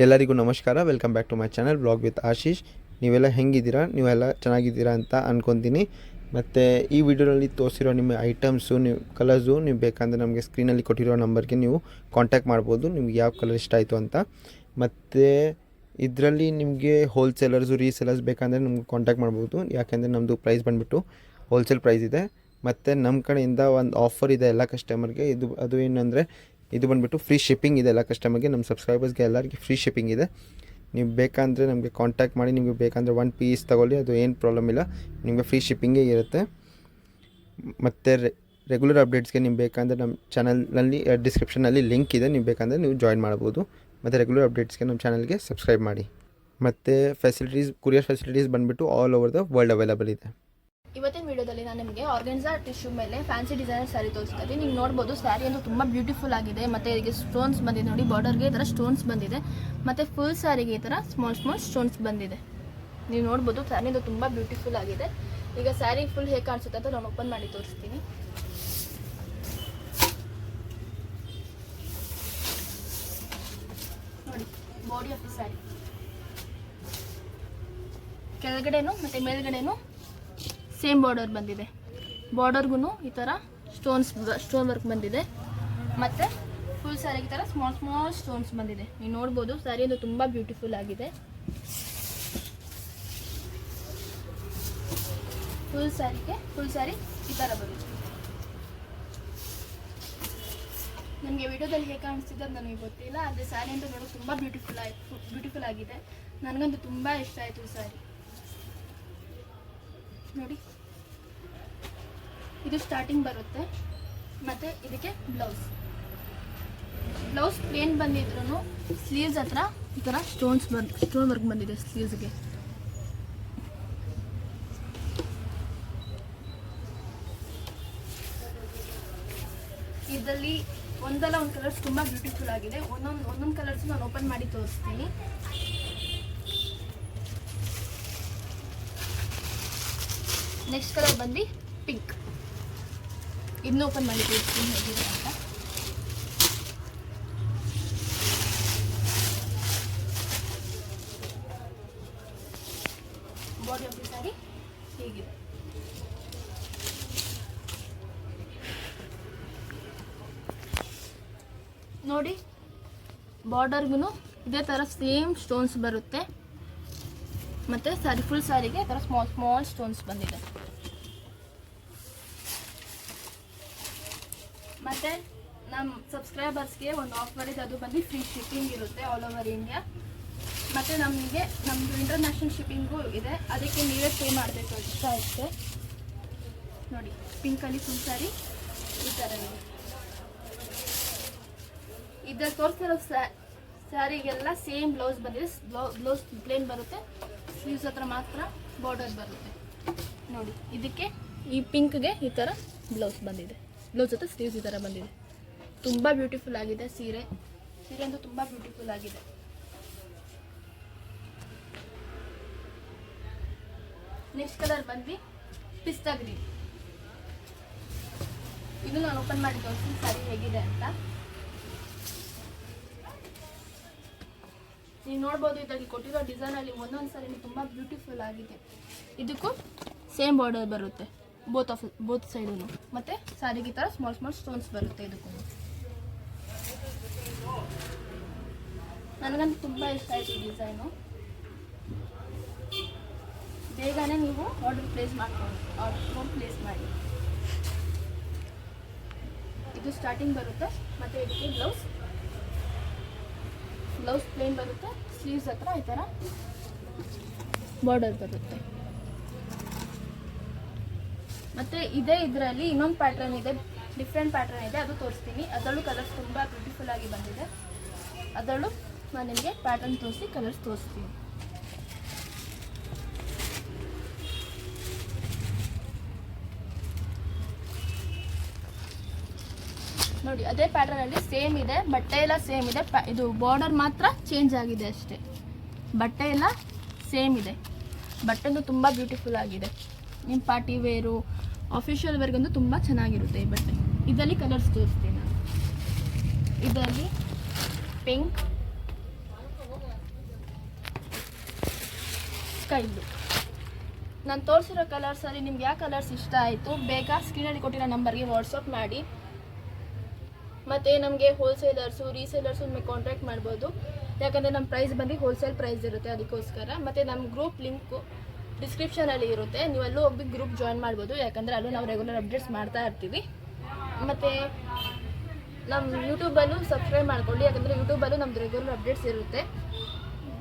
ಎಲ್ಲರಿಗೂ ನಮಸ್ಕಾರ. Welcome back to my channel blog with Ashish. ನೀವೆಲ್ಲ ಹೆಂಗಿದ್ದೀರಾ? ನೀವೆಲ್ಲ ಚೆನ್ನಾಗಿದ್ದೀರಾ ಅಂತ ಅಂದ್ಕೊತೀನಿ. ಮತ್ತು ಈ ವಿಡಿಯೋದಲ್ಲಿ ತೋರಿಸಿರೋ ನಿಮ್ಮ ಐಟಮ್ಸು, ನೀವು ಕಲರ್ಸು ನೀವು ಬೇಕಂದರೆ ನಮಗೆ ಸ್ಕ್ರೀನಲ್ಲಿ ಕೊಟ್ಟಿರೋ ನಂಬರ್ಗೆ ನೀವು ಕಾಂಟ್ಯಾಕ್ಟ್ ಮಾಡ್ಬೋದು, ನಿಮ್ಗೆ ಯಾವ ಕಲರ್ ಇಷ್ಟ ಆಯಿತು ಅಂತ. ಮತ್ತು ಇದರಲ್ಲಿ ನಿಮಗೆ ಹೋಲ್ಸೇಲರ್ಸು ರೀಸೇಲರ್ಸ್ ಬೇಕಂದರೆ ನಮ್ಗೆ ಕಾಂಟ್ಯಾಕ್ಟ್ ಮಾಡ್ಬೋದು. ಯಾಕೆಂದರೆ ನಮ್ಮದು ಪ್ರೈಸ್ ಬಂದುಬಿಟ್ಟು ಹೋಲ್ಸೇಲ್ ಪ್ರೈಸ್ ಇದೆ. ಮತ್ತು ನಮ್ಮ ಕಡೆಯಿಂದ ಒಂದು ಆಫರ್ ಇದೆ ಎಲ್ಲ ಕಸ್ಟಮರ್ಗೆ. ಅದು ಏನಂದರೆ ಇದು ಬಂದುಬಿಟ್ಟು ಫ್ರೀ ಶಿಪ್ಪಿಂಗ್ ಇದೆ ಎಲ್ಲ ಕಸ್ಟಮರ್ಗೆ. ನಮ್ಮ ಸಬ್ಸ್ಕ್ರೈಬರ್ಸ್ಗೆ ಎಲ್ಲರಿಗೆ ಫ್ರೀ ಶಿಪ್ಪಿಂಗ್ ಇದೆ. ನೀವು ಬೇಕಂದರೆ ನಮಗೆ ಕಾಂಟ್ಯಾಕ್ಟ್ ಮಾಡಿ. ನಿಮಗೆ ಬೇಕಂದರೆ 1 ಪೀಸ್ ತೊಗೊಳ್ಳಿ, ಅದು ಏನು ಪ್ರಾಬ್ಲಮ್ ಇಲ್ಲ, ನಿಮಗೆ ಫ್ರೀ ಶಿಪ್ಪಿಂಗೇ ಇರುತ್ತೆ. ಮತ್ತು ರೆಗ್ಯುಲರ್ ಅಪ್ಡೇಟ್ಸ್ಗೆ ನೀವು ಬೇಕಂದರೆ ನಮ್ಮ ಚಾನಲ್ನಲ್ಲಿ ಡಿಸ್ಕ್ರಿಪ್ಷನಲ್ಲಿ ಲಿಂಕ್ ಇದೆ, ನೀವು ಬೇಕಂದರೆ ನೀವು ಜಾಯಿನ್ ಮಾಡ್ಬೋದು. ಮತ್ತು ರೆಗ್ಯುಲರ್ ಅಪ್ಡೇಟ್ಸ್ಗೆ ನಮ್ಮ ಚಾನಲ್ಗೆ ಸಬ್ಸ್ಕ್ರೈಬ್ ಮಾಡಿ. ಮತ್ತು ಕೊರಿಯರ್ ಫೆಸಿಲಿಟೀಸ್ ಬಂದುಬಿಟ್ಟು all over the world available ಇದೆ. ಇವತ್ತಿನ ವಿಡಿಯೋದಲ್ಲಿ ನಾನು ನಿಮಗೆ ಆರ್ಗೆನ್ಸಾ ಟಿಶ್ಯೂ ಮೇಲೆ ಫ್ಯಾನ್ಸಿ ಡಿಸೈನರ್ ಸ್ಯಾರಿ ತೋರಿಸ್ತಾ ಇದ್ದೀನಿ. ನೀವು ನೋಡ್ಬೋದು ಸ್ಯಾರಿ ಅಂತೂ ತುಂಬ ಬ್ಯೂಟಿಫುಲ್ ಆಗಿದೆ. ಮತ್ತು ಇದಕ್ಕೆ ಸ್ಟೋನ್ಸ್ ಬಂದಿದೆ ನೋಡಿ, ಬಾರ್ಡರ್ಗೆ ಈ ಥರ ಸ್ಟೋನ್ಸ್ ಬಂದಿದೆ. ಮತ್ತು ಫುಲ್ ಸ್ಯಾರಿಗೆ ಈ ಥರ ಸ್ಮಾಲ್ ಸ್ಟೋನ್ಸ್ ಬಂದಿದೆ. ನೀವು ನೋಡ್ಬೋದು ಸ್ಯಾರಿ ಅಂತೂ ತುಂಬ ಬ್ಯೂಟಿಫುಲ್ ಆಗಿದೆ. ಈಗ ಸ್ಯಾರಿ ಫುಲ್ ಹೇಗೆ ಕಾಣಿಸುತ್ತೆ ಅಂತ ನಾನು ಓಪನ್ ಮಾಡಿ ತೋರಿಸ್ತೀನಿ. ನೋಡಿ ಬಾಡಿ ಆಫ್ ದಿ ಸ್ಯಾರಿ, ಕೆಳಗಡೆನೂ ಮತ್ತು ಮೇಲ್ಗಡೆನೂ ಸೇಮ್ ಬಾರ್ಡರ್ ಬಂದಿದೆ. ಬಾರ್ಡರ್ಗೂ ಈ ಥರ ಸ್ಟೋನ್ ವರ್ಕ್ ಬಂದಿದೆ. ಮತ್ತು ಫುಲ್ ಸ್ಯಾರಿಗೆ ಈ ಥರ ಸ್ಮಾಲ್ ಸ್ಟೋನ್ಸ್ ಬಂದಿದೆ. ನೀವು ನೋಡ್ಬೋದು ಸ್ಯಾರಿ ಒಂದು ತುಂಬ ಬ್ಯೂಟಿಫುಲ್ ಆಗಿದೆ. ಫುಲ್ ಸ್ಯಾರಿ ಈ ಥರ ಬರುತ್ತೆ. ನನಗೆ ವಿಡಿಯೋದಲ್ಲಿ ಹೇಗೆ ಕಾಣಿಸ್ತಿದೆ ಅಂತ ನನಗೆ ಗೊತ್ತಿಲ್ಲ, ಆದರೆ ಸ್ಯಾರಿ ಅಂತ ನೋಡೋಕೆ ತುಂಬ ಬ್ಯೂಟಿಫುಲ್ ಆಗಿದೆ. ನನಗಂತೂ ತುಂಬ ಇಷ್ಟ ಆಯಿತು ಸ್ಯಾರಿ. ನೋಡಿ, ಇದು ಸ್ಟಾರ್ಟಿಂಗ್ ಬರುತ್ತೆ. ಮತ್ತು ಇದಕ್ಕೆ ಬ್ಲೌಸ್ ಪ್ಲೇನ್ ಬಂದಿದ್ರು ಸ್ಲೀವ್ಸ್ ಹತ್ರ ಈ ಥರ ಸ್ಟೋನ್ ವರ್ಕ್ ಬಂದಿದೆ ಸ್ಲೀವ್ಸ್ಗೆ. ಇದರಲ್ಲಿ ಒಂದಲ್ಲ ಒಂದು ಕಲರ್ಸ್ ತುಂಬ ಬ್ಯೂಟಿಫುಲ್ ಆಗಿದೆ. ಒಂದೊಂದು ಕಲರ್ಸ್ ನಾನು ಓಪನ್ ಮಾಡಿ ತೋರಿಸ್ತೀನಿ. ನೆಕ್ಸ್ಟ್ ಕಲರ್ ಬಂದು ಪಿಂಕ್. ಇದನ್ನ ಓಪನ್ ಮಾಡಿ ತೋರಿಸ್ತೀನಿ ಹೇಗಿದೆ ಅಂತ. ಬಾಡಿ ಆಫ್ ದಿ ಸ್ಯಾರಿ ಹೇಗಿದೆ. ನೋಡಿ, ಬಾರ್ಡರ್ಗೂ ಇದೇ ಥರ ಸೇಮ್ ಸ್ಟೋನ್ಸ್ ಬರುತ್ತೆ. ಮತ್ತು ಫುಲ್ ಸ್ಯಾರಿಗೆ ಈ ಥರ ಸ್ಮಾಲ್ ಸ್ಟೋನ್ಸ್ ಬಂದಿದೆ. ಮತ್ತು ನಮ್ಮ ಸಬ್ಸ್ಕ್ರೈಬರ್ಸ್ಗೆ ಒಂದು ಆಫರ್ ಇದೆ, ಅದು ಬಂದು ಫ್ರೀ ಶಿಪ್ಪಿಂಗ್ ಇರುತ್ತೆ ಆಲ್ ಓವರ್ ಇಂಡಿಯಾ. ಮತ್ತು ನಮ್ಮದು ಇಂಟರ್ನ್ಯಾಷನಲ್ ಶಿಪ್ಪಿಂಗು ಇದೆ, ಅದಕ್ಕೆ ನೀವೇ ಪೇ ಮಾಡಬೇಕು ಅಷ್ಟೇ. ನೋಡಿ, ಪಿಂಕಲ್ಲಿ ಫುಲ್ ಸ್ಯಾರಿ ಈ ಥರ ಇದೆ. ಇದರ ತೋರಿಸಿರೋ ಸ್ಯಾರಿಗೆಲ್ಲ ಸೇಮ್ ಬ್ಲೌಸ್ ಬಂದಿದೆ. ಬ್ಲೌಸ್ ಪ್ಲೇನ್ ಬರುತ್ತೆ, ಸ್ಲೀವ್ಸ್ ಹತ್ರ ಮಾತ್ರ ಬಾರ್ಡರ್ ಬರುತ್ತೆ. ನೋಡಿ, ಇದಕ್ಕೆ ಈ ಪಿಂಕ್ಗೆ ಈ ಥರ ಬ್ಲೌಸ್ ಬಂದಿದೆ. ಬ್ಲೌಸ್ ಹತ್ರ ಸ್ಲೀವ್ಸ್ ಈ ಥರ ಬಂದಿದೆ. ತುಂಬ ಬ್ಯೂಟಿಫುಲ್ ಆಗಿದೆ ಸೀರೆ ಅಂತೂ ತುಂಬ ಬ್ಯೂಟಿಫುಲ್ ಆಗಿದೆ. ನೆಕ್ಸ್ಟ್ ಕಲರ್ ಬಂದು ಪಿಸ್ತಾ ಗ್ರೀನ್. ಇದು ನಾನು ಓಪನ್ ಮಾಡಿ ತೋರಿಸ್ತೀನಿ ಸ್ಯಾರಿ ಹೇಗಿದೆ ಅಂತ. ನೀವು ನೋಡ್ಬೋದು, ಇದರಲ್ಲಿ ಕೊಟ್ಟಿರೋ ಡಿಸೈನಲ್ಲಿ ಒಂದೊಂದು ಸಾರಿ ತುಂಬ ಬ್ಯೂಟಿಫುಲ್ ಆಗಿದೆ. ಇದಕ್ಕೂ ಸೇಮ್ ಬಾರ್ಡರ್ ಬರುತ್ತೆ ಬೋತ್ ಸೈಡೂ. ಮತ್ತು ಸ್ಯಾರಿಗೆ ಈ ಥರ ಸ್ಮಾಲ್ ಸ್ಟೋನ್ಸ್ ಬರುತ್ತೆ. ಇದಕ್ಕೂ ನನಗಂತೂ ತುಂಬ ಇಷ್ಟ ಆಯಿತು ಈ ಡಿಸೈನು. ಬೇಗನೆ ನೀವು ಆರ್ಡರ್ ಪ್ಲೇಸ್ ಮಾಡಿ. ಇದು ಸ್ಟಾರ್ಟಿಂಗ್ ಬರುತ್ತೆ. ಮತ್ತು ಇದಕ್ಕೆ ಬ್ಲೌಸ್ ಪ್ಲೇನ್ ಬರುತ್ತೆ, ಸ್ಲೀವ್ಸ್ ಹತ್ರ ಈ ಥರ ಬಾರ್ಡರ್ ಬರುತ್ತೆ. ಮತ್ತು ಇದರಲ್ಲಿ ಇನ್ನೊಂದು ಪ್ಯಾಟ್ರನ್ ಇದೆ, ಡಿಫ್ರೆಂಟ್ ಪ್ಯಾಟ್ರನ್ ಇದೆ, ಅದು ತೋರಿಸ್ತೀನಿ. ಅದರಲ್ಲೂ ಕಲರ್ಸ್ ತುಂಬ ಬ್ಯೂಟಿಫುಲ್ ಆಗಿ ಬಂದಿದೆ. ಅದರಲ್ಲೂ ನಾನು ನಿಮಗೆ ಪ್ಯಾಟ್ರನ್ ತೋರಿಸಿ ಕಲರ್ಸ್ ತೋರಿಸ್ತೀನಿ. ನೋಡಿ, ಅದೇ ಪ್ಯಾಟರ್ನಲ್ಲಿ ಸೇಮ್ ಇದೆ, ಬಟ್ಟೆ ಎಲ್ಲ ಸೇಮ್ ಇದೆ. ಇದು ಬಾರ್ಡರ್ ಮಾತ್ರ ಚೇಂಜ್ ಆಗಿದೆ ಅಷ್ಟೇ. ಬಟ್ಟೆ ಎಲ್ಲ ಸೇಮ್ ಇದೆ. ಬಟ್ಟೆನೂ ತುಂಬ ಬ್ಯೂಟಿಫುಲ್ ಆಗಿದೆ. ನಿಮ್ಮ ಪಾರ್ಟಿ ವೇರು, ಆಫೀಷಿಯಲ್ ವೇರ್ಗಂತೂ ತುಂಬ ಚೆನ್ನಾಗಿರುತ್ತೆ ಈ ಬಟ್ಟೆ. ಇದರಲ್ಲಿ ಕಲರ್ಸ್ ತೋರಿಸ್ತೀನಿ ನಾನು. ಇದರಲ್ಲಿ ಪಿಂಕ್, ಸ್ಕೈ ಬ್ಲೂ. ನಾನು ತೋರಿಸಿರೋ ಕಲರ್ಸಲ್ಲಿ ನಿಮ್ಗೆ ಯಾವ ಕಲರ್ಸ್ ಇಷ್ಟ ಆಯಿತು ಬೇಗ ಸ್ಕ್ರೀನಲ್ಲಿ ಕೊಟ್ಟಿರೋ ನಂಬರ್ಗೆ ವಾಟ್ಸಪ್ ಮಾಡಿ. ಮತ್ತು ನಮಗೆ ಹೋಲ್ಸೇಲರ್ಸು ರೀಸೇಲರ್ಸು ನಿಮಗೆ ಕಾಂಟ್ಯಾಕ್ಟ್ ಮಾಡ್ಬೋದು. ಯಾಕಂದರೆ ನಮ್ಮ ಪ್ರೈಸ್ ಬಂದು ಹೋಲ್ಸೇಲ್ ಪ್ರೈಸ್ ಇರುತ್ತೆ, ಅದಕ್ಕೋಸ್ಕರ. ಮತ್ತು ನಮ್ಮ ಗ್ರೂಪ್ ಲಿಂಕು ಡಿಸ್ಕ್ರಿಪ್ಷನಲ್ಲಿ ಇರುತ್ತೆ, ನೀವಲ್ಲೂ ಹೋಗಿ ಗ್ರೂಪ್ ಜಾಯ್ನ್ ಮಾಡ್ಬೋದು. ಯಾಕಂದರೆ ಅಲ್ಲೂ ನಾವು ರೆಗ್ಯುಲರ್ ಅಪ್ಡೇಟ್ಸ್ ಮಾಡ್ತಾ ಇರ್ತೀವಿ. ಮತ್ತು ನಮ್ಮ ಯೂಟ್ಯೂಬಲ್ಲೂ ಸಬ್ಸ್ಕ್ರೈಬ್ ಮಾಡ್ಕೊಳ್ಳಿ, ಯಾಕಂದರೆ ಯೂಟ್ಯೂಬಲ್ಲೂ ನಮ್ಮದು ರೆಗ್ಯುಲರ್ ಅಪ್ಡೇಟ್ಸ್ ಇರುತ್ತೆ.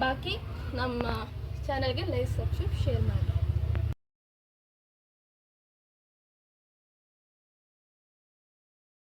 ಬಾಕಿ ನಮ್ಮ ಚಾನಲ್ಗೆ ಲೈಕ್, ಸಬ್ಸ್ಕ್ರೈಬ್, ಶೇರ್ ಮಾಡಿ.